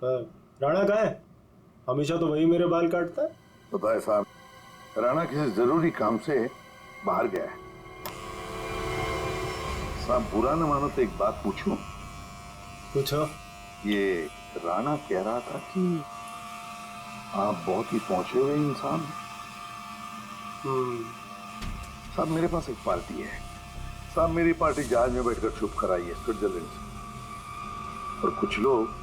राणा कहाँ है? हमेशा तो वही मेरे बाल काटता है। पता है साहब, राणा किसी जरूरी काम से बाहर गया है। साहब बुरा न मानो तो एक बात पूछूं? पूछो। ये राणा कह रहा था कि आप बहुत ही पहुंचे हुए इंसान हैं। साहब मेरे पास एक पार्टी है। साहब मेरी पार्टी जहाज में बैठकर छुप कर आई है स्विट्जरलैंड से, और कुछ लोग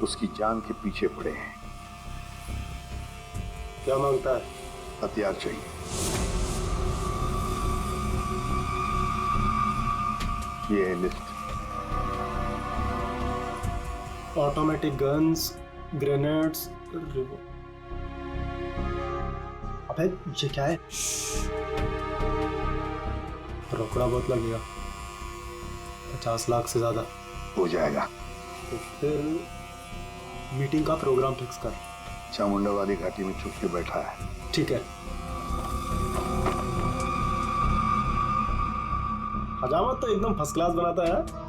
उसकी जान के पीछे पड़े हैं। क्या मांगता है? हथियार चाहिए। ये है लिस्ट। ऑटोमेटिक गन्स, ग्रेनेड्स, अबे ये क्या है? रोकड़ा बहुत लगेगा, 50 लाख से ज्यादा हो जाएगा। तो फिर मीटिंग का प्रोग्राम फिक्स कर। चामुंडा वाली घाटी में छुप के बैठा है। ठीक है। हजामत तो एकदम फर्स्ट क्लास बनाता है।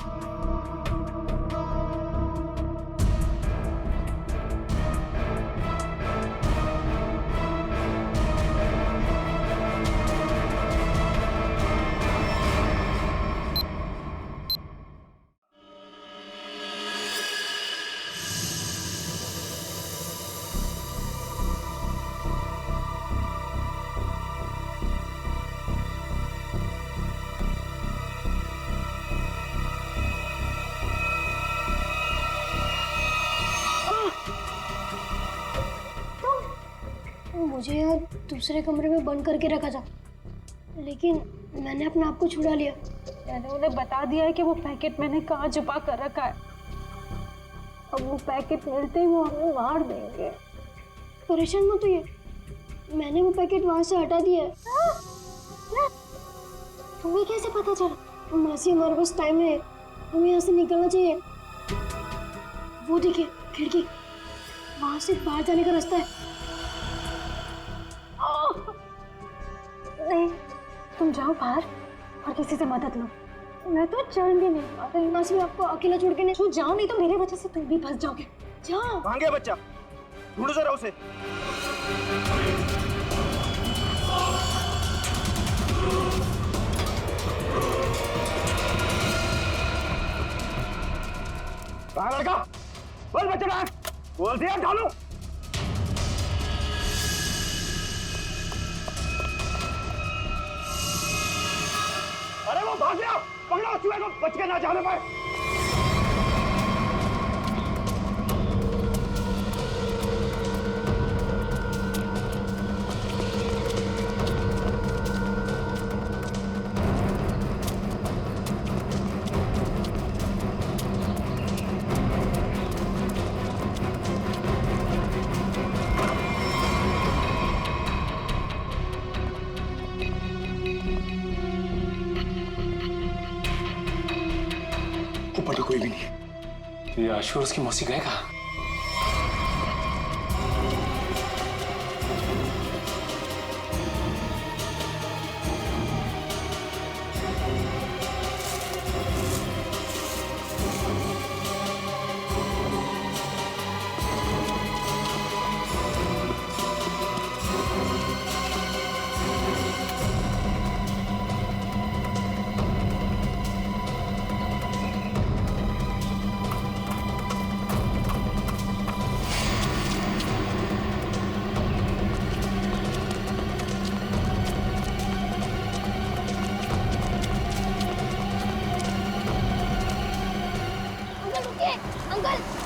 मुझे यार दूसरे कमरे में बंद करके रखा था, लेकिन मैंने अपने आप को छुड़ा लिया। मैंने उन्हें बता दिया है कि वो पैकेट मैंने कहाँ छुपा कर रखा है। अब वो पैकेट मिलते ही वो हमें मार देंगे। परेशान मत होइए, मैंने वो पैकेट वहां से हटा दिया है। तुम्हें कैसे पता चला? मासी हमारे पास टाइम है, हमें यहाँ से निकलना चाहिए। वो देखिए खिड़की, वहां से बाहर जाने का रास्ता है। नहीं, तुम जाओ बाहर और किसी से मदद लो। मैं तो चढ़ भी नहीं पा रही। मासी मैं आपको अकेला छोड़ के नहीं। तू जाओ, नहीं तो मेरे वजह से तुम भी फंस जाओगे। जाओ। कहाँ गया बच्चा? ढूंढो जरा उसे। कहाँ लड़का? बोल बच्चा कहाँ? बोल दिया ढालो। अरे वो भाग गया, पकड़ो चूहे को, बच के ना जाने पाए। ऊपर तो कोई भी नहीं है। तो ये आशु और उसकी मौसी गए कहाँ?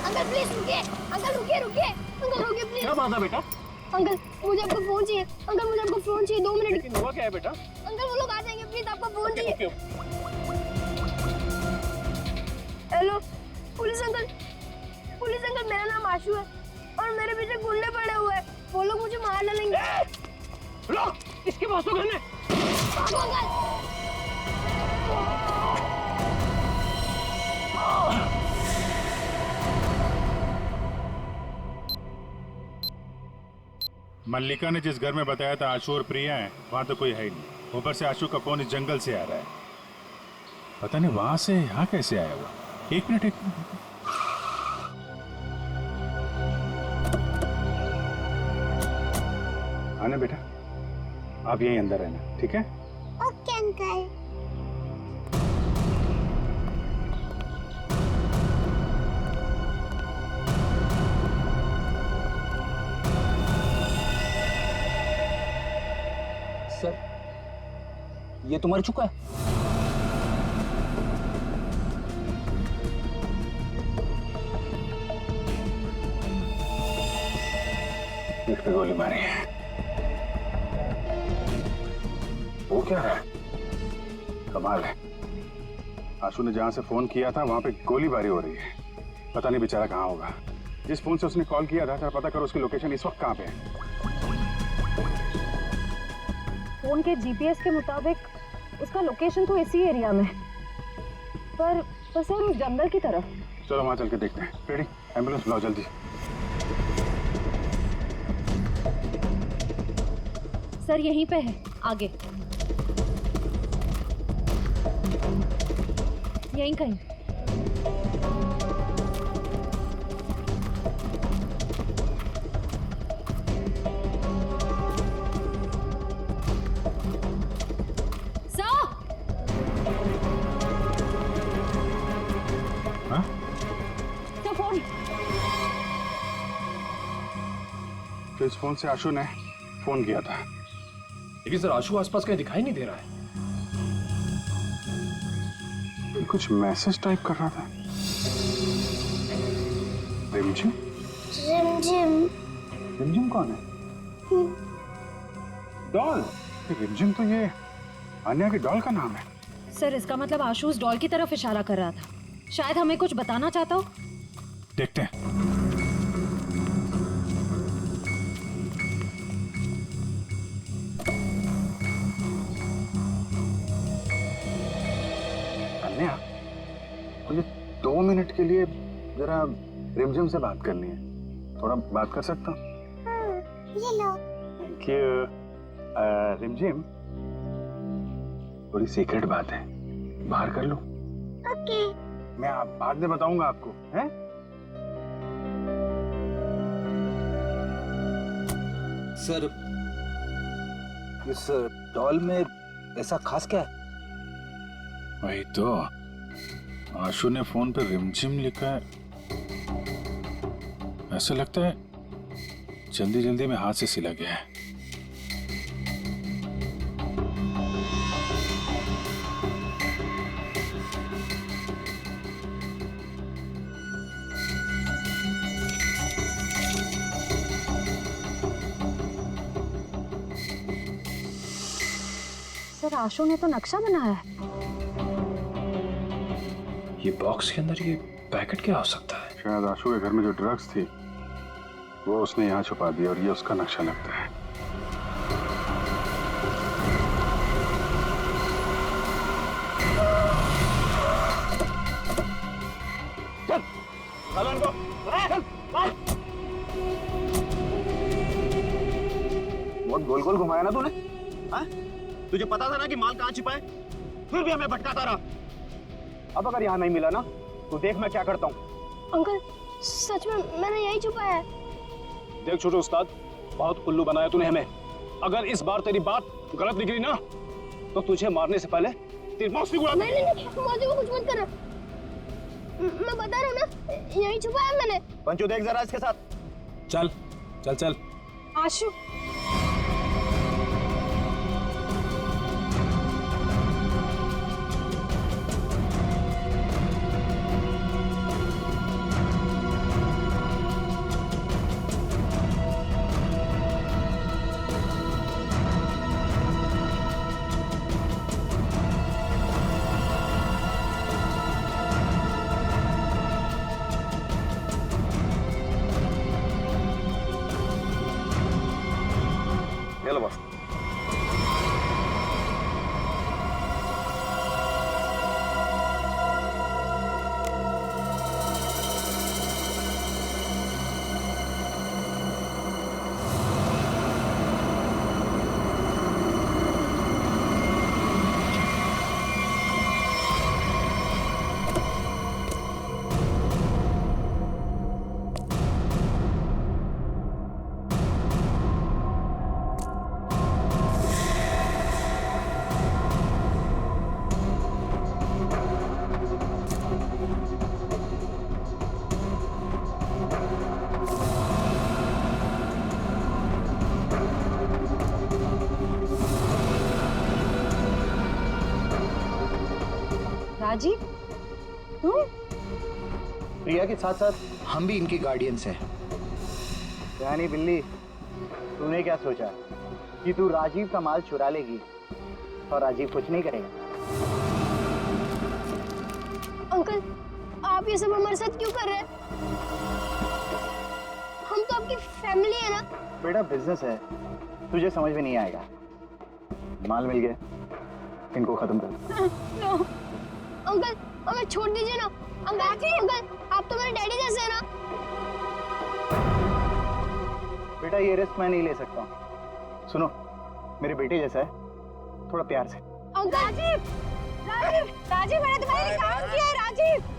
अंकल प्लीज रुकिए। अंकल रुकिए रुकिए। अंकल रुकिए प्लीज। क्या बात है बेटा? अंकल मुझे आपका फोन चाहिए। अंकल मुझे आपका फोन चाहिए, 2 मिनट। लेकिन हुआ क्या है बेटा? अंकल वो लोग आ जाएंगे, प्लीज आपका फोन चाहिए। हेलो पुलिस अंकल मेरा नाम आशु है और मेरे पीछे गुंडे पड़े हुए हैं। वो लोग मुझे मार डालेंगे। लोग इसके पास तो गन है। मल्लिका ने जिस घर में बताया था आशु और प्रिया हैं, वहां तो कोई है ही नहीं। ऊपर से आशु का फोन इस जंगल से आ रहा है। पता नहीं वहां से यहाँ कैसे आया हुआ। एक मिनट आना बेटा, आप यहीं अंदर रहना, ठीक है? Okay uncle. सर, ये तो मर चुका है। पीठ पे गोली मारी है। वो क्या है? कमाल है, आशु ने जहां से फोन किया था वहां पे गोलीबारी हो रही है। पता नहीं बेचारा कहाँ होगा। जिस फोन से उसने कॉल किया था, जरा पता करो उसकी लोकेशन इस वक्त कहाँ पे है। फोन के जीपीएस के मुताबिक उसका लोकेशन तो इसी एरिया में, पर सर उस जंगल की तरफ। चलो वहां चल के देखते हैं। रेडी, एम्बुलेंस बुलाओ जल्दी। सर यहीं पे है, आगे यहीं कहीं। फोन। तो इस फोन से आशु ने फोन किया था। लेकिन सर आशु आसपास कहीं दिखाई नहीं दे रहा है। ये कुछ मैसेज टाइप कर रहा था। रिमझिम? रिमझिम। रिमझिम कौन है? डॉल। रिमझिम तो ये अन्या की डॉल का नाम है। सर इसका मतलब आशु उस डॉल की तरफ इशारा कर रहा था। शायद हमें कुछ बताना चाहता हो। देखते हैं। अन्या, मुझे 2 मिनट के लिए जरा रिमझिम से बात करनी है। थोड़ा बात कर सकता हूँ? ये लो। Thank you. रिमझिम, थोड़ी सीक्रेट बात है, बाहर कर लो। ओके। मैं बाद में बताऊंगा आपको, हैं? सर, इस डॉल में ऐसा खास क्या है? वही तो, आशु ने फोन पे रिमझिम लिखा है। ऐसा लगता है जल्दी जल्दी में हाथ से सिला गया है। सर आशु ने तो नक्शा बनाया है। ये बॉक्स के अंदर ये पैकेट क्या हो सकता है? शायद आशु के घर में जो ड्रग्स थी वो उसने यहाँ छुपा दिया और ये उसका नक्शा लगता है। चल, चलो इनको। चल, चल। बहुत गोल गोल घुमाया ना तूने? हाँ? तुझे पता था ना कि माल कहाँ छिपा है, फिर भी हमें भटकाता रहा। अब अगर यहाँ नहीं मिला ना तो देख मैं क्या करता हूँ। अंकल सच में मैंने यही छुपाया है। देख छोटे उस्ताद, बहुत उल्लू बनाया तूने हमें। अगर इस बार तेरी बात गलत निकली ना तो तुझे मारने से पहले तेरी मौत भी उड़ा। नहीं मौसी को कुछ मत करना। मैं बता रहा हूँ ना, यही छुपाया है मैंने। पंचू देख जरा इसके साथ। चल चल चल। आशु, राजीव तुम? प्रिया के साथ साथ हम भी इनके गार्डियंस हैं। रानी बिल्ली, तूने क्या सोचा कि तू राजीव का माल चुरा लेगी और राजीव कुछ नहीं करेगा? अंकल, आप ये सब हमारे साथ क्यों कर रहे हैं? हम तो आपकी फैमिली है ना। बेटा बिजनेस है, तुझे समझ में नहीं आएगा। माल मिल गया, इनको खत्म कर। नो अंकल, हमें छोड़ दीजिए ना। अंकल, आप तो मेरे डैडी जैसे हैं ना। बेटा ये रिस्क मैं नहीं ले सकता हूँ। सुनो, मेरे बेटे जैसा है, थोड़ा प्यार से। अंकल, राजीव, मैंने तुम्हारे लिए काम किया है राजीव।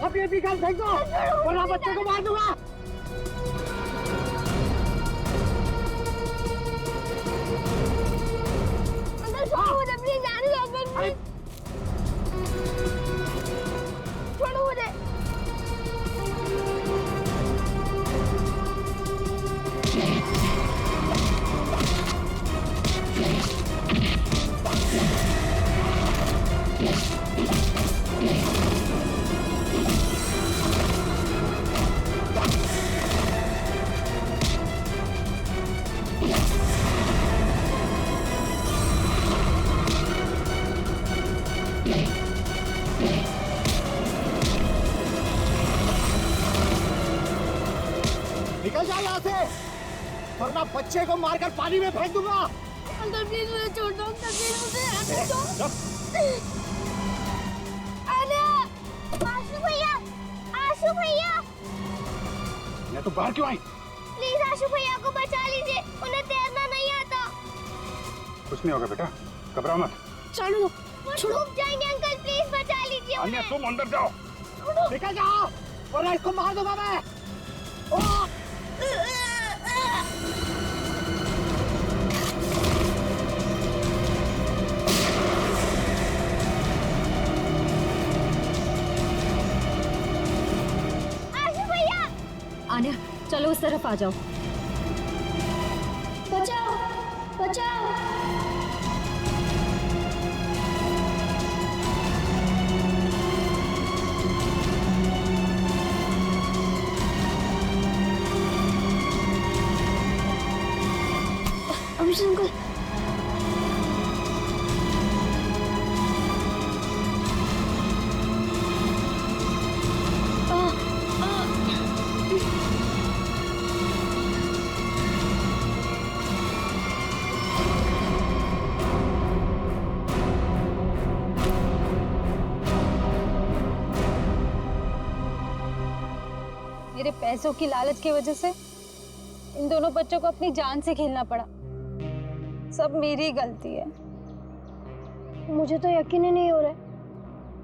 अपने पिकअप फेंक दो वरना बच्चे को मार दूंगा। अंकल छोड़ो मुझे, प्लीज जाने दो अंकल, प्लीज छोड़ो मुझे। निकल जा यहाँ से वरना बच्चे को मारकर पानी में फेंक दूंगा। अंकल प्लीज मुझे छोड़ दो, अंकल प्लीज मुझे आने दो। आशु भैया, मैं तो बाहर क्यों आई? प्लीज आशु भैया को बचा लीजिए, उन्हें तैरना नहीं आता। कुछ नहीं होगा बेटा, घबराओ मत। चलो वो डूब जाएंगे अंकल, प्लीज बचा लीजिए अन्य तुम अंदर जाओ। निकल जाओ वरना इसको मार दूंगा मैं। आन्या, चलो उस तरफ आ जाओ। बचाओ बचाओ। अभिषेक अंकल, मेरे पैसों की लालच की वजह से इन दोनों बच्चों को अपनी जान से खेलना पड़ा। सब मेरी गलती है। मुझे तो यकीन ही नहीं हो रहा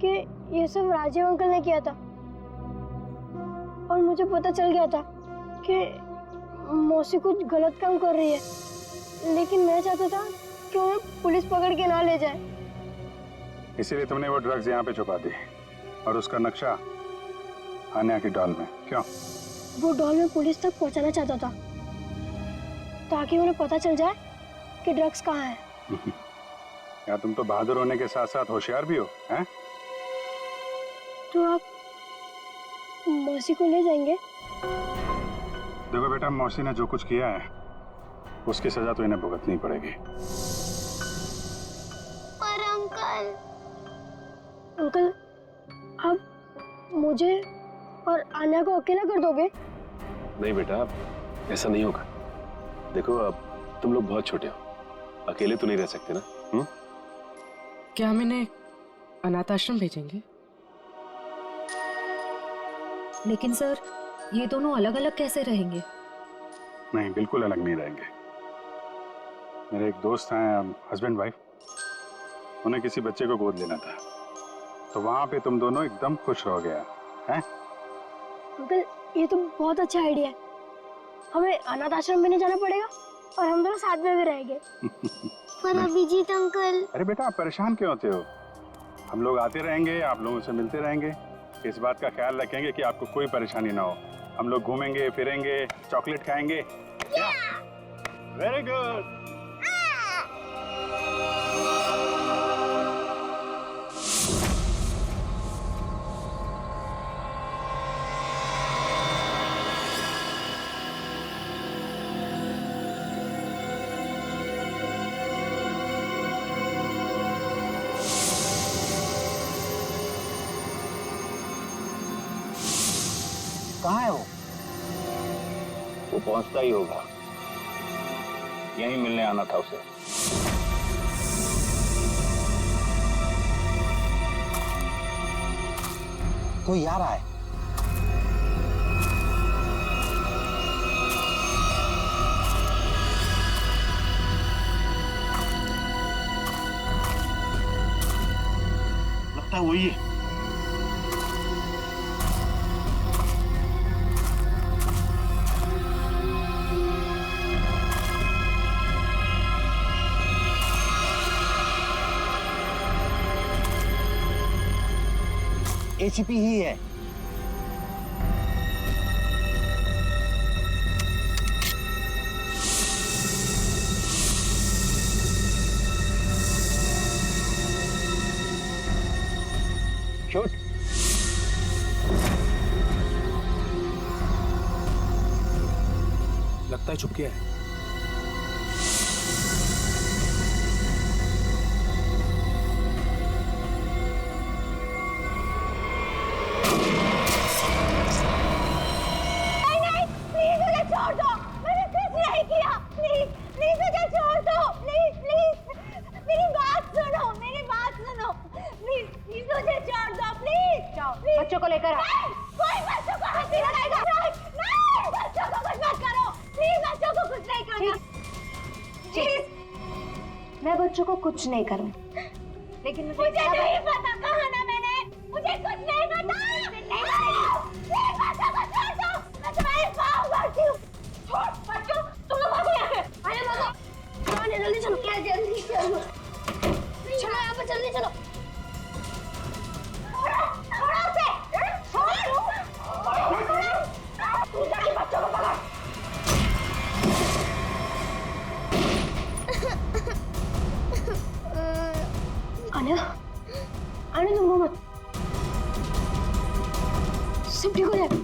कि ये सब राजीव अंकल ने किया था। और मुझे पता चल गया था कि मौसी कुछ गलत काम कर रही है, लेकिन मैं चाहता था कि उन्हें पुलिस पकड़ के ना ले जाए। इसीलिए तुमने वो ड्रग्स यहाँ पे छुपा दी और उसका नक्शा आन्या की डॉल में। क्यों? वो डॉल में पुलिस तक पहुंचाना चाहता था ताकि उन्हें पता चल जाए कि ड्रग्स कहाँ है। या तुम तो बहादुर होने के साथ साथ होशियार भी हो, हैं? तो आप मौसी को ले जाएंगे? देखो बेटा, मौसी ने जो कुछ किया है उसकी सजा तो इन्हें भुगतनी पड़ेगी। पर अंकल, आप मुझे और आन्या को अकेला कर दोगे? नहीं बेटा, ऐसा नहीं होगा। देखो अब तुम लोग बहुत छोटे हो, अकेले तो नहीं रह सकते ना। क्या हम इन्हें अनाथ आश्रम भेजेंगे? लेकिन सर, ये दोनों अलग अलग कैसे रहेंगे? नहीं, बिल्कुल अलग नहीं रहेंगे। मेरे एक दोस्त हैं, हस्बैंड वाइफ, उन्हें किसी बच्चे को गोद लेना था, तो वहां पे तुम दोनों एकदम खुश रह गया हैं? अंकल ये तो बहुत अच्छा आइडिया है। हमें अनाथ आश्रम में नहीं जाना पड़ेगा और हम दोनों साथ में भी रहेंगे। पर अभिजीत अंकल। अरे बेटा, आप परेशान क्यों होते हो? हम लोग आते रहेंगे, आप लोगों से मिलते रहेंगे, इस बात का ख्याल रखेंगे कि आपको कोई परेशानी ना हो। हम लोग घूमेंगे फिरेंगे, चॉकलेट खाएंगे। Very good. कहाँ है वो? वो पहुंचता ही होगा, यहीं मिलने आना था उसे। कोई आ रहा है। लगता है वही है। एसीपी ही है। शूट। लगता है छुप गया है। बच्चों को लेकर आ। कोई बच्चों को हाथ नहीं लगाएगा। नहीं, बच्चों को कुछ मत करो। प्लीज बच्चों को कुछ नहीं करना। प्लीज। मैं बच्चों को कुछ नहीं करूँ, लेकिन मुझे नहीं पता, कहा ना मैंने, मुझे कुछ नहीं पता। प्लीज बच्चों को छोड़ दो, मैं तुम्हारे पाँव पड़ती हूँ। छोड़ बच्चों, तुम लोग भागो यहाँ से। आइए भागो। आने जल्दी चलो। क्या जल्दी चलो? चलो यहाँ पर जल्दी चलो। बच्चों को पकड़। आने तुम रो मत, सब ठीक हो जाएगा,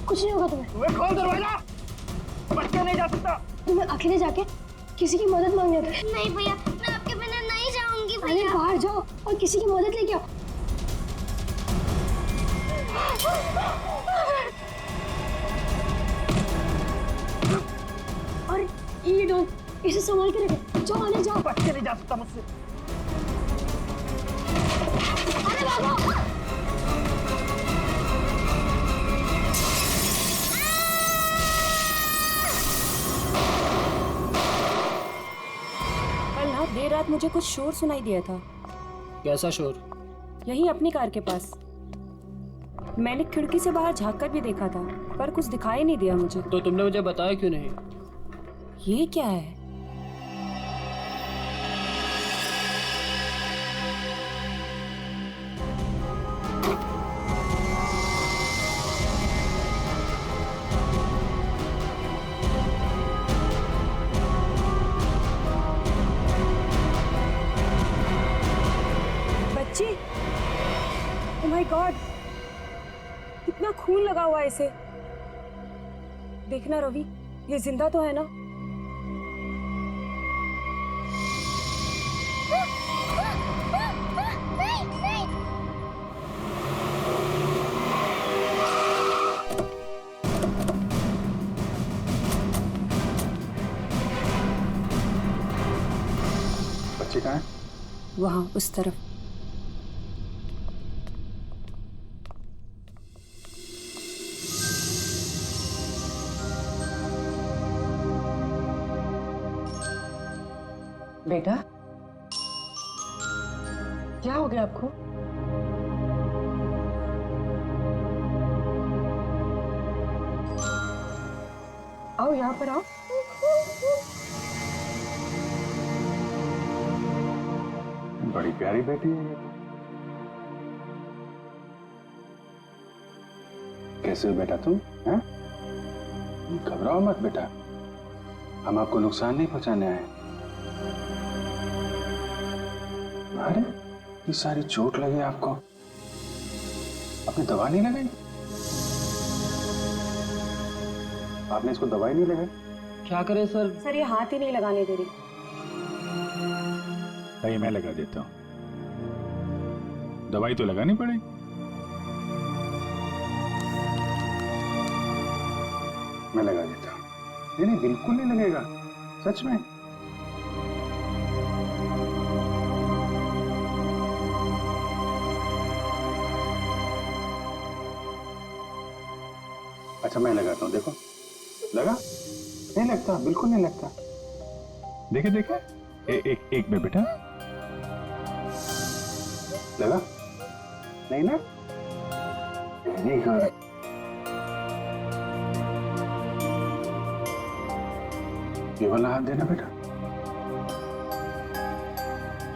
कुछ नहीं होगा तुम्हें। खोल दरवाजा, बच्चा नहीं जा सकता। तुम्हें अकेले जाके किसी की मदद मांगनी होगी। नहीं भैया, मैं आपके बिना नहीं जाऊंगी अरे भैया। बाहर जाओ और किसी की मदद लेके आओ। और ये डॉग, इसे संभाल के रखो। जाओ आने जाओ। बच्चे नहीं जा सकता मुझसे। अरे भागो। कल ना देर रात मुझे कुछ शोर सुनाई दिया था। कैसा शोर? यहीं अपनी कार के पास। मैंने खिड़की से बाहर झांक कर भी देखा था, पर कुछ दिखाई नहीं दिया मुझे। तो तुमने मुझे बताया क्यों नहीं? ये क्या है? बच्ची, ओह माय गॉड, कितना खून लगा हुआ है इसे। देखना रवि, ये जिंदा तो है ना? बच्चे कहाँ है? वहां उस तरफ। बेटा, क्या हो गया आपको? आओ यहाँ पर आओ। बड़ी प्यारी बेटी है ये। कैसे हो बेटा तुम? हैं? घबराओ मत बेटा, हम आपको नुकसान नहीं पहुंचाने आए। अरे ये सारी चोट लगी आपको, आपने दवा नहीं लगाई? आपने इसको दवाई नहीं लगाई? क्या करें सर? सर ये हाथ ही नहीं लगाने दे रही। नहीं, मैं लगा देता हूँ, दवाई तो लगानी पड़ेगी। मैं लगा देता हूँ। नहीं नहीं, बिल्कुल नहीं लगेगा, सच में। अच्छा मैं लगाता हूँ, देखो लगा? नहीं लगता, बिल्कुल नहीं लगता। देखे देखे, एक में बेटा लगा? नहीं ना? नहीं हाँ। ये वाला हाथ देना बेटा।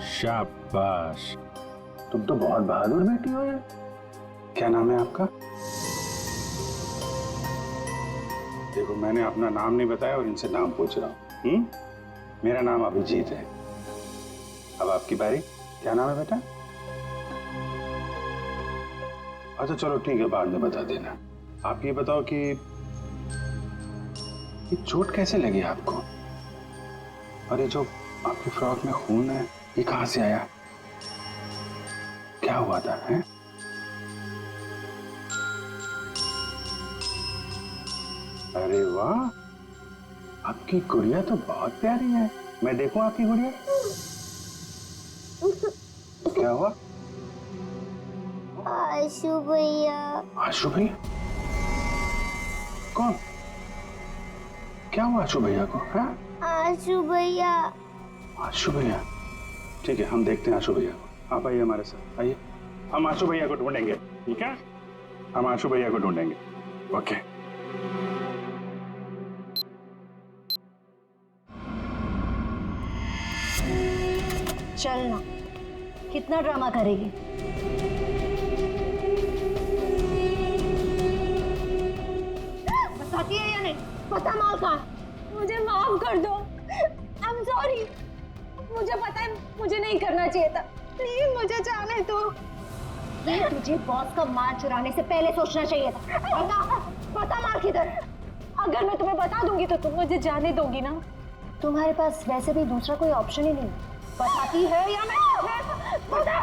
शाबाश, तुम तो बहुत बहादुर बेटी हो यार। क्या नाम है आपका? देखो मैंने अपना नाम नहीं बताया और इनसे नाम पूछ रहा हूँ। मेरा नाम अभिजीत है। अब आपकी बारी। क्या नाम है बेटा? अच्छा चलो ठीक है, बाद में बता देना। आप ये बताओ कि ये चोट कैसे लगी आपको? और ये जो आपकी फ्रॉक में खून है, ये कहां से आया? क्या हुआ था? हैं? अरे वाह, आपकी गुड़िया तो बहुत प्यारी है। मैं देखूं आपकी गुड़िया? क्या हुआ? आशु भैया। आशु भैया? कौन? क्या हुआ आशु भैया को? हाँ? आशु भैया। आशु भैया? ठीक है, हम देखते हैं आशु भैया को। आप आइए हमारे साथ, आइए। हम आशु भैया को ढूंढेंगे, ठीक है? हम आशु भैया को ढूंढेंगे। ओके। चलना, कितना ड्रामा करेगी? बताती है या नहीं? पता माल कहाँ? मुझे माफ कर दो। I am sorry. मुझे पता है मुझे नहीं करना चाहिए था। प्लीज मुझे जाने दो। ये तुझे बॉस का माल चुराने से पहले सोचना चाहिए था। पता माल किधर? अगर मैं तुम्हें बता दूंगी तो तुम मुझे जाने दोगी ना? तुम्हारे पास वैसे भी दूसरा कोई ऑप्शन ही नहीं। बताती है या मैं बता।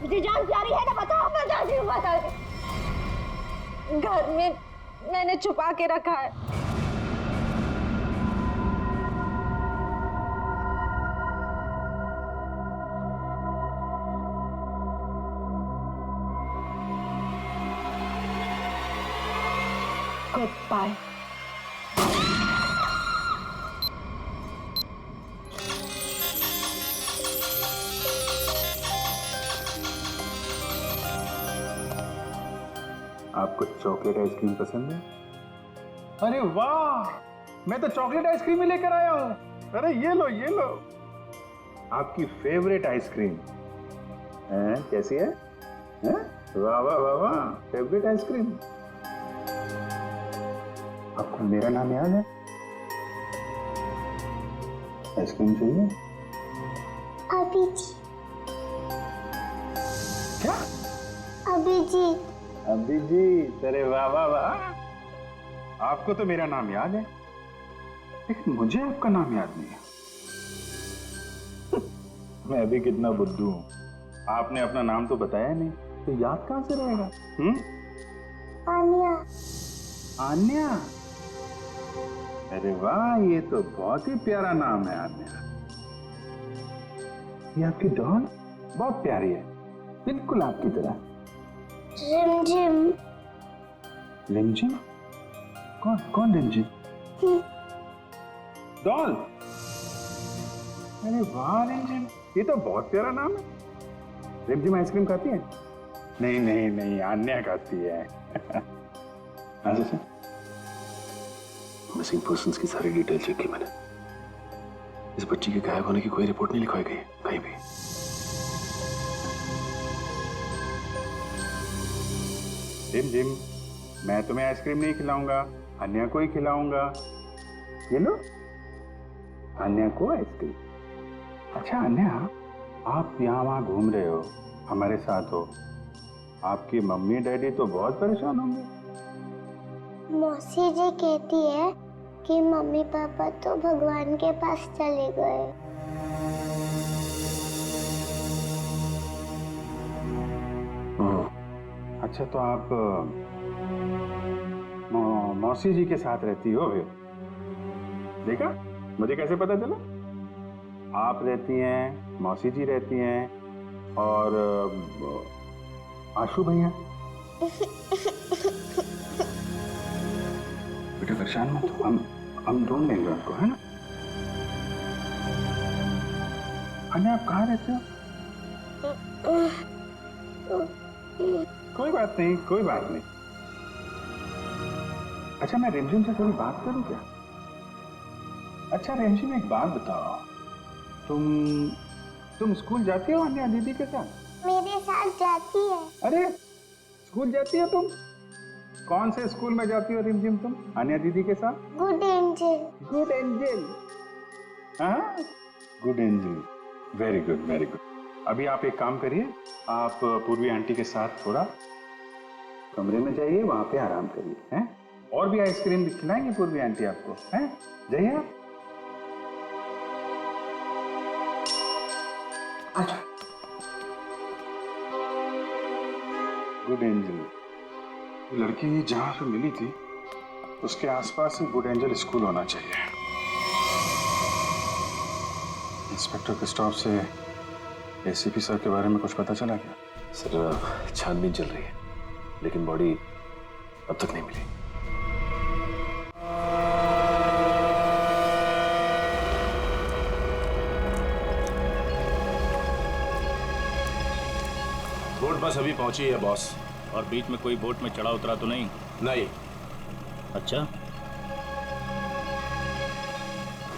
मुझे जान प्यारी है ना? बता। बताती हूँ, बताती। घर में मैंने छुपा के रखा है। Good bye. आपको चॉकलेट आइसक्रीम पसंद है? अरे वाह, मैं तो चॉकलेट आइसक्रीम ही लेकर आया हूँ। अरे ये लो ये लो, आपकी फेवरेट आइसक्रीम। कैसी है? वाह वाह वाह वाह, फेवरेट आइसक्रीम। आपको मेरा नाम याद है? आइसक्रीम चाहिए? अभिजीत। क्या? अभिजीत। अभिजीत, अरे वाह वाह वाह, आपको तो मेरा नाम याद है, लेकिन मुझे आपका नाम याद नहीं है। मैं अभी कितना बुद्धू हूँ, आपने अपना नाम तो बताया नहीं, तो याद कहाँ से रहेगा? आन्या। आन्या? अरे वाह, ये तो बहुत ही प्यारा नाम है आन्या। ये आपकी डॉल बहुत प्यारी है, बिल्कुल आपकी तरह। रिमझिम। रिमझिम? कौन कौन रिमझिम? डॉल? अरे वाह रिमझिम, ये तो बहुत प्यारा नाम है। रिमझिम आइसक्रीम खाती है? नहीं नहीं नहीं, आन्या खाती है। हाँ जी सर। मिसिंग पर्सन्स की सारी डिटेल चेक की मैंने। इस बच्ची के गायब होने की कोई रिपोर्ट नहीं लिखवाई गई कहीं भी। रिमझिम, मैं तुम्हें आइसक्रीम नहीं खिलाऊंगा, अन्या को ही खिलाऊंगा। ये लो, अन्या को आइसक्रीम। अच्छा अन्या, आप यहाँ वहाँ घूम रहे हो, हमारे साथ हो, आपकी मम्मी डैडी तो बहुत परेशान होंगे। मौसी जी कहती है कि मम्मी पापा तो भगवान के पास चले गए। अच्छा तो आप मौसी जी के साथ रहती हो फिर? देखा, मुझे कैसे पता चला? आप रहती हैं, मौसी जी रहती हैं और आशु भैया। बेटा परेशान मत हो, हम ढूंढ लेंगे उनको, है ना? अन्या आप कहाँ रहते हो? कोई बात नहीं, कोई बात नहीं। अच्छा मैं रिमझिम से थोड़ी बात करूं क्या? अच्छा रिमझिम, एक बात बताओ, तुम स्कूल जाती हो अन्या दीदी के साथ? मेरे साथ जाती है। अरे स्कूल जाती हो तुम? कौन से स्कूल में जाती हो रिमझिम तुम अन्या दीदी के साथ? Good angel. गुड एंजल, हाँ good angel, very good very good. अभी आप एक काम करिए, आप पूर्वी आंटी के साथ थोड़ा कमरे में जाइए, वहां पे आराम करिए, हैं? और भी आइसक्रीम खिलाएंगे पूर्वी आंटी आपको, हैं? जाइए आप। अच्छा गुड एंजल, लड़की जहां से मिली थी उसके आसपास ही गुड एंजल स्कूल होना चाहिए। इंस्पेक्टर क्रिस्टोफ से एसीपी सर के बारे में कुछ पता चला क्या? सर छानबीन चल रही है, लेकिन बॉडी अब तक नहीं मिली। बोट बस अभी पहुंची है बॉस। और बीच में कोई बोट में चढ़ा उतरा तो नहीं? नहीं। अच्छा,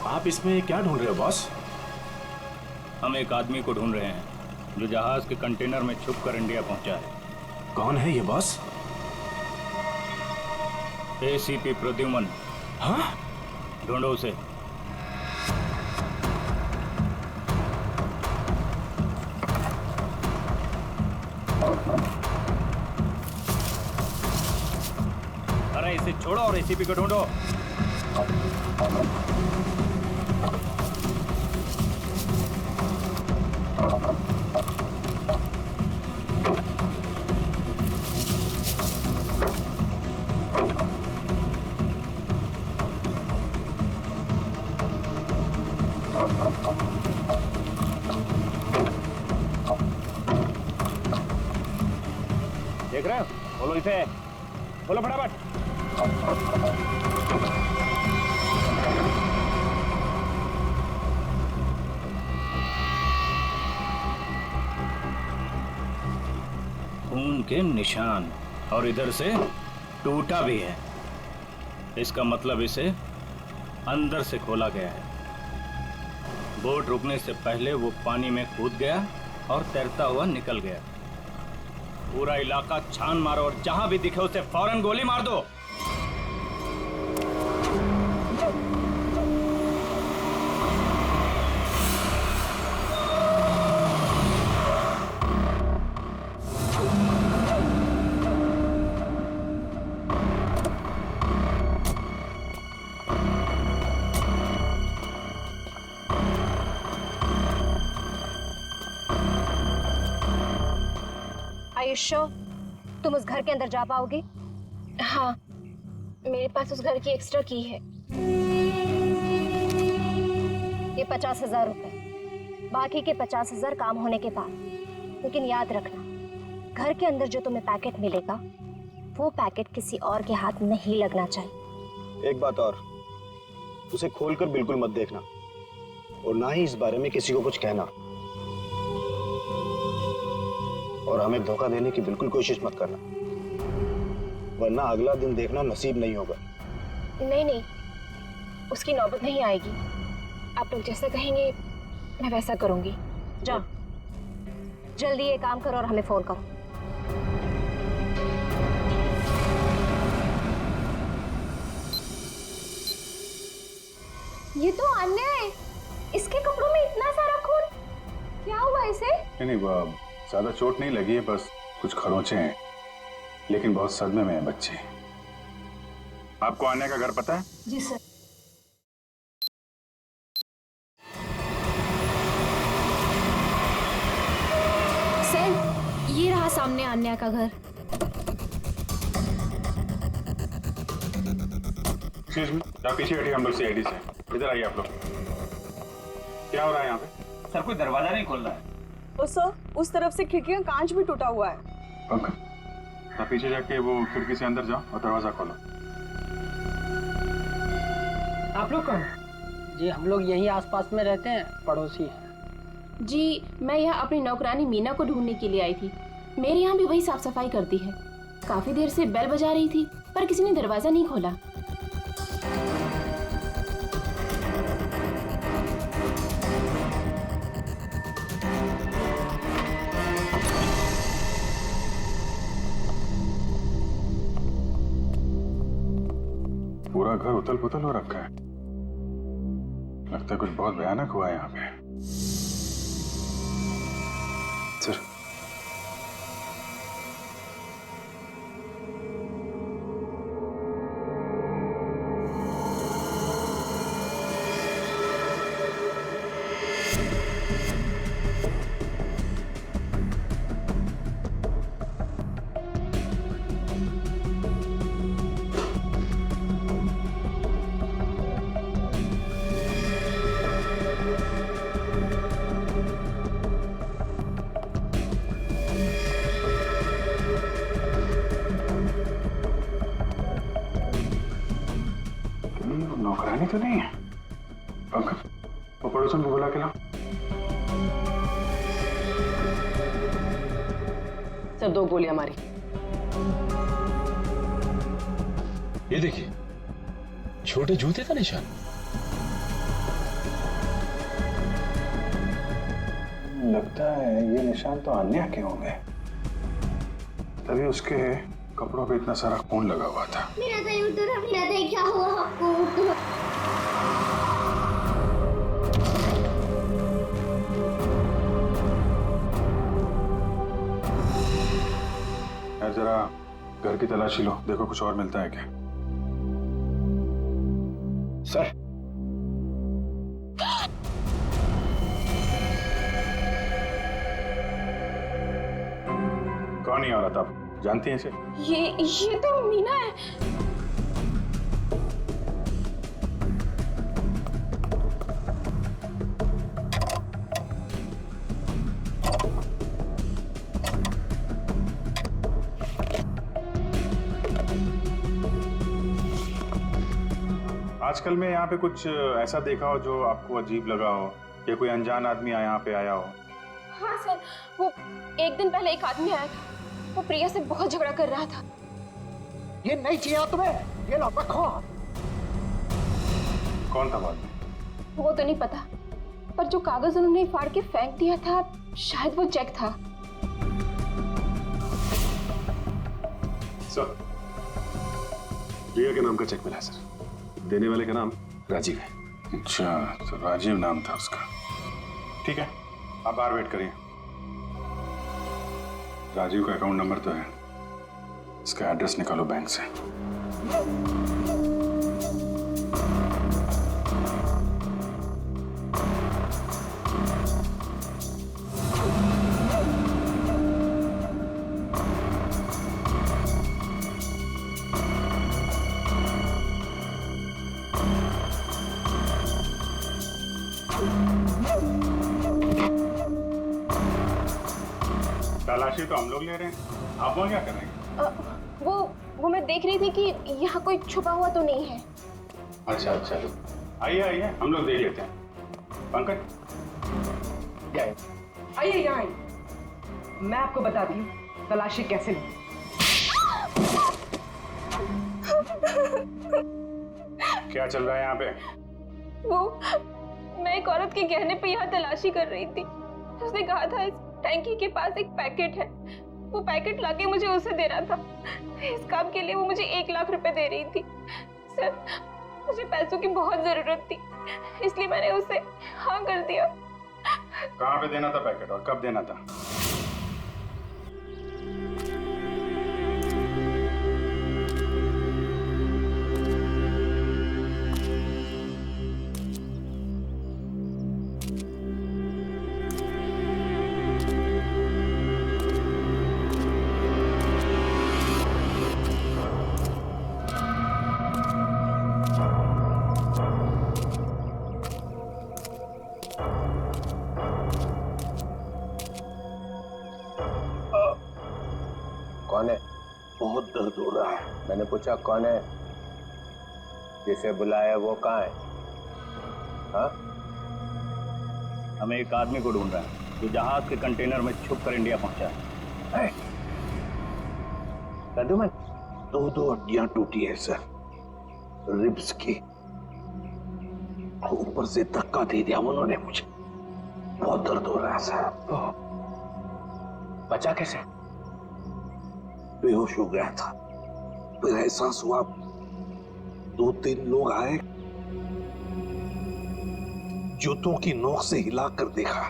आप इसमें क्या ढूंढ रहे हो बॉस? हम एक आदमी को ढूंढ रहे हैं जो जहाज के कंटेनर में छुपकर इंडिया पहुंचा है। कौन है ये बॉस? एसीपी प्रद्युमन। हाँ? ढूंढो उसे। अरे इसे छोड़ो और एसीपी को ढूंढो। देख रहे हो? बोलो इसे, बोलो फटाफट। खून के निशान, और इधर से टूटा भी है। इसका मतलब इसे अंदर से खोला गया है। बोट रुकने से पहले वो पानी में कूद गया और तैरता हुआ निकल गया। पूरा इलाका छान मारो और जहां भी दिखे उसे फौरन गोली मार दो। आयुष्यो, तुम उस घर के अंदर जा पाओगे? हाँ, मेरे पास उस घर की एक्स्ट्रा की है। ये 50,000 रुपए, बाकी के 50,000 काम होने के बाद। लेकिन याद रखना, घर के अंदर जो तुम्हें पैकेट मिलेगा वो पैकेट किसी और के हाथ नहीं लगना चाहिए। एक बात और, उसे खोलकर बिल्कुल मत देखना, और ना ही इस बारे में किसी को कुछ कहना। और हमें धोखा देने की बिल्कुल कोशिश मत करना, वरना अगला दिन देखना नसीब नहीं होगा। नहीं नहीं, उसकी नौबत नहीं आएगी। आप लोग जैसा कहेंगे मैं वैसा करूंगी। जाओ जल्दी ये काम करो और हमें फोन करो। ये तो अन्याय है, इसके कपड़ों में इतना सारा खून, क्या हुआ इसे? नहीं वो ज्यादा चोट नहीं लगी है, बस कुछ खरोंचे हैं, लेकिन बहुत सदमे में है बच्चे। आपको आने का घर पता है? जी सर। सर ये रहा सामने अन्या का घर। एक्सक्यूज मी, आप पीछे बैठिए, हम लोग सीआईडी से। इधर आइए आप लोग। क्या हो रहा है यहाँ पे? सर कोई दरवाजा नहीं खोल रहा है। तो सर उस तरफ से खिड़की का कांच भी टूटा हुआ है। पंकज, आप पीछे जाके वो खिड़की से अंदर जाओ और दरवाजा खोलो। आप लोग कौन? जी हम लोग यही आसपास में रहते हैं, पड़ोसी हैं। जी मैं यहाँ अपनी नौकरानी मीना को ढूंढने के लिए आई थी। मेरे यहाँ भी वही साफ सफाई करती है। काफी देर से बेल बजा रही थी पर किसी ने दरवाजा नहीं खोला। पूरा घर उथल पुथल हो रखा है, लगता है कुछ बहुत भयानक हुआ है यहाँ पे। सर नौकरानी तो नहीं है। पंकज, वो पड़ोसन को बुला के लाओ। सर 2 गोलियां मारी। ये देखिए, छोटे जूते का निशान। लगता है ये निशान तो अन्या के होंगे, तभी उसके कपड़ों पे इतना सारा खून लगा हुआ था। मेरा दही उतरा, मेरा दही, क्या हुआ आपको? यार जरा घर की तलाशी लो, देखो कुछ और मिलता है क्या। सर कौन ही औरत आप जानती हैं इसे? ये तो मीना है। आजकल में यहाँ पे कुछ ऐसा देखा हो जो आपको अजीब लगा हो, या कोई अनजान आदमी यहाँ पे आया हो? हाँ सर, वो एक दिन पहले एक आदमी आया था, वो प्रिया से बहुत झगड़ा कर रहा था। ये नहीं चाहिए तुम्हें, ये लो रखो। कौन था बाद में? वो तो नहीं पता, पर जो कागज उन्होंने फाड़ के फेंक दिया था शायद वो चेक था। सर, प्रिया के नाम का चेक मिला है सर। देने वाले का नाम राजीव है। अच्छा, तो राजीव नाम था उसका। ठीक है, आप बाहर वेट करिए। राजीव का अकाउंट नंबर तो है, इसका एड्रेस निकालो बैंक से। तलाशी तो हम लोग ले रहे हैं, आप वो क्या कर रहे हैं? वो मैं देख रही थी कि यहाँ कोई छुपा हुआ तो नहीं है। अच्छा, आइए हम लोग देख लेते हैं। पंकज आइए यहाँ आइए, मैं आपको बताती हूँ तलाशी कैसे लें। क्या चल रहा है यहाँ पे? वो मैं एक औरत के गहने पे यहाँ तलाशी कर रही थी। उसने कहा था इस टैंकी के पास एक पैकेट है, वो पैकेट लाके मुझे उसे देना था। इस काम के लिए वो मुझे 1 लाख रुपए दे रही थी। सर, मुझे पैसों की बहुत जरूरत थी, इसलिए मैंने उसे हाँ कर दिया। कहाँ पे देना था पैकेट और कब देना था? कौन है? बहुत दर्द हो रहा है। मैंने पूछा कौन है? जिसे बुलाया वो कहाँ है? हाँ? हमें एक आदमी को ढूंढ रहा है जो जहाज के कंटेनर में छुप कर इंडिया पहुंचा है। प्रद्युमन, 2 हड्डियां टूटी है सर, रिब्स की। ऊपर से धक्का दे दिया उन्होंने मुझे, बहुत दर्द हो रहा है सर। बचा कैसे? बेहोश हो गया था, फिर एहसास हुआ 2-3 लोग आए, जूतों की नोक से हिलाकर देखा,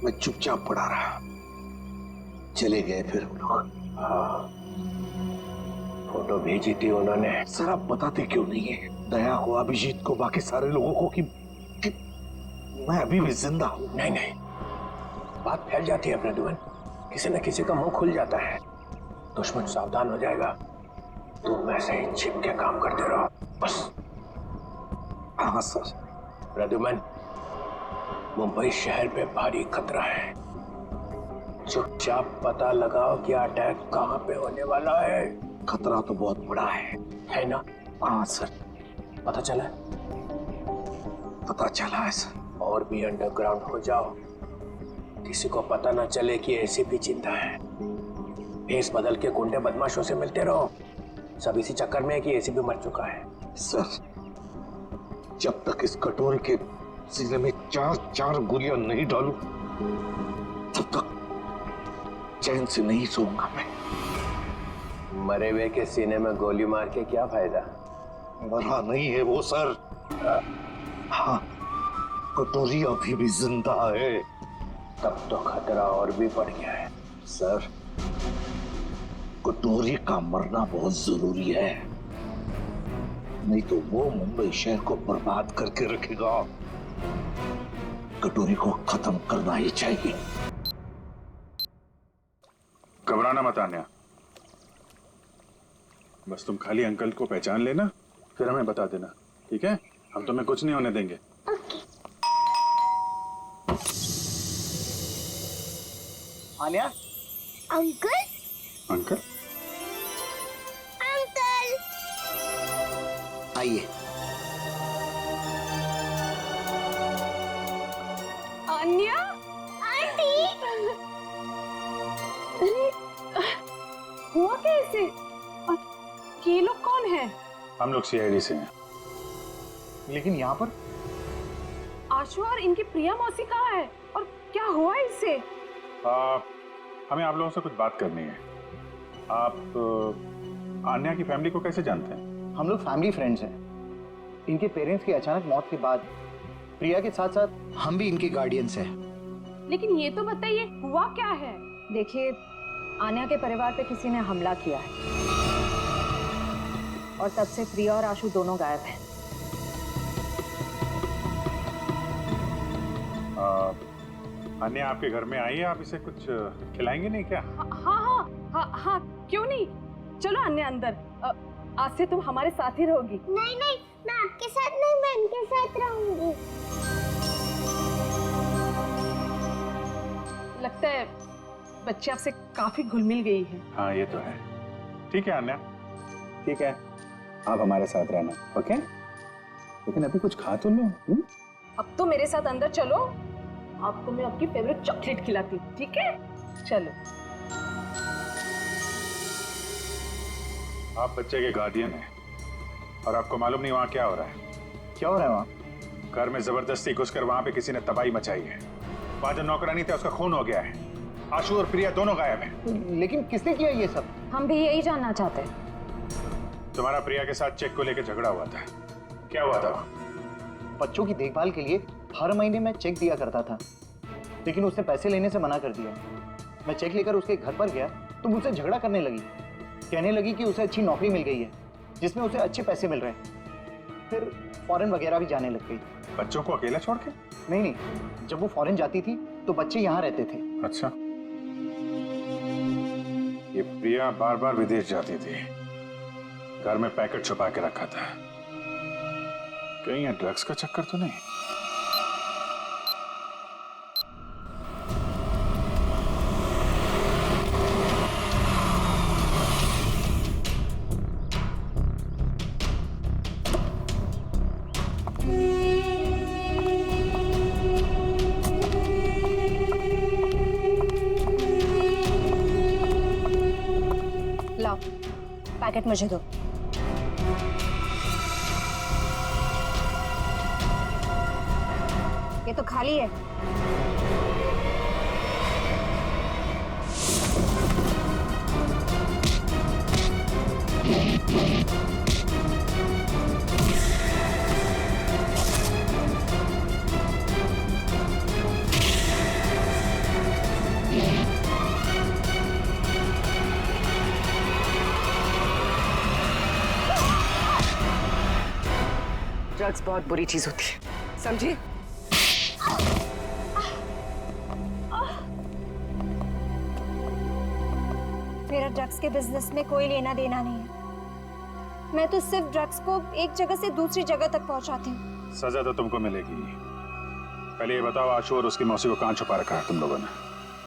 मैं चुपचाप पड़ा रहा, चले गए फिर वो लोग। हाँ, फोटो भेजी थी उन्होंने। सर आप बताते क्यों नहीं है दया को, अभिजीत को, बाकी सारे लोगों को कि मैं अभी भी जिंदा हूं? नहीं नहीं, बात फैल जाती है प्रद्युमन, किसी न किसी का मुंह खुल जाता है, दुश्मन सावधान हो जाएगा। तुम ऐसे ही छिप के काम करते रहो बस। हाँ सर। प्रद्युमन, मुंबई शहर पे भारी खतरा है, चुपचाप पता लगाओ कि अटैक कहाँ पे होने वाला है। खतरा तो बहुत बड़ा है ना? हाँ सर। पता चला? पता चला है सर। और भी अंडरग्राउंड हो जाओ, किसी को पता ना चले कि ऐसी भी चिंता है। भेस बदल के गुंडे बदमाशों से मिलते रहो, सब इसी चक्कर में है कि ऐसी भी मर चुका है। सर, जब तक इस कटोरी के सीने में 4 गोलियां नहीं डालूं, तब तक चैन से नहीं सोऊंगा मैं। मरे हुए के सीने में गोली मार के क्या फायदा? मरा नहीं है वो सर। हाँ, कटोरी अभी भी जिंदा है। तब तो खतरा और भी बढ़ गया है। सर, कटोरी का मरना बहुत जरूरी है, नहीं तो वो मुंबई शहर को बर्बाद करके रखेगा। कटोरी को खत्म करना ही चाहिए। घबराना मत आन्या, बस तुम खाली अंकल को पहचान लेना, फिर हमें बता देना, ठीक है? हम तुम्हें कुछ नहीं होने देंगे। आन्या? अंकल? अंकल? अंकल! आइए। आन्या? आंटी! अरे, हुआ कैसे? ये लोग कौन हैं? हम लोग सीआईडी से हैं। लेकिन यहाँ पर आशु और इनकी प्रिया मौसी कहाँ है और क्या हुआ इससे? हमें आप लोगों से कुछ बात करनी है। आप आन्या की फैमिली को कैसे जानते हैं? हम लोग फैमिली फ्रेंड्स हैं। इनके पेरेंट्स की अचानक मौत के बाद प्रिया के साथ साथ हम भी इनके गार्डियंस हैं। लेकिन ये तो बताइए हुआ क्या है? देखिए, आन्या के परिवार पे किसी ने हमला किया है और तब से प्रिया और आशु दोनों गायब हैं। आन्या आपके घर में आई है, आप इसे कुछ खिलाएंगे नहीं क्या? हाँ, क्यों नहीं? चलो अन्य अंदर, आज से तुम हमारे साथ ही रहोगी। नहीं, मैं आपके साथ नहीं, मैं इनके साथ रहूंगी। लगता है बच्चे आपसे काफी घुल मिल गई है। हाँ, ये तो है। ठीक है आन्या, ठीक है, आप हमारे साथ रहना, ओके? लेकिन अभी कुछ खा तो लो। अब तो मेरे साथ अंदर चलो, आपको मैं आपकी फेवरेट चॉकलेट खिलाती हूँ, ठीक है? चलो। आप बच्चे के गार्डियन हैं और आपको मालूम नहीं वहाँ क्या हो रहा है? क्या हो रहा है वहाँ? घर में जबरदस्ती घुसकर वहाँ पे किसी ने तबाही मचाई है। वहाँ जो नौकरानी था उसका खून हो गया है। आशु और प्रिया दोनों गायब हैं। लेकिन किसने किया ये सब? हम भी यही जानना चाहते हैं। तुम्हारा प्रिया के साथ चेक को लेकर झगड़ा हुआ था, क्या हुआ था? बच्चों की देखभाल के लिए हर महीने मैं चेक दिया करता था, लेकिन उसने पैसे लेने से मना कर दिया। मैं चेक लेकर उसके घर पर गया तो मुझसे झगड़ा करने लगी, कहने लगी कि उसे अच्छी नौकरी मिल गई है जिसमें उसे अच्छे पैसे मिल रहे हैं। फिर फॉरेन वगैरह भी जाने लग गई। बच्चों को अकेला छोड़ के? नहीं, जब वो फॉरेन जाती थी तो बच्चे यहाँ रहते थे। अच्छा, ये प्रिया बार बार विदेश जाती थी, घर में पैकेट छुपा के रखा था। कहीं ये ड्रग्स का चक्कर तो नहीं? लाओ, पैकेट मुझे दो। ये तो खाली है। ड्रग्स बहुत बुरी चीज होती है, समझी? मेरा ड्रग्स के बिजनेस में कोई लेना देना नहीं है। मैं तो सिर्फ ड्रग्स को एक जगह से दूसरी जगह तक पहुंचाती हूँ। सजा तो तुमको मिलेगी। पहले ये बताओ, आशु और उसकी मौसी को कहाँ छुपा रखा है तुम लोगों ने?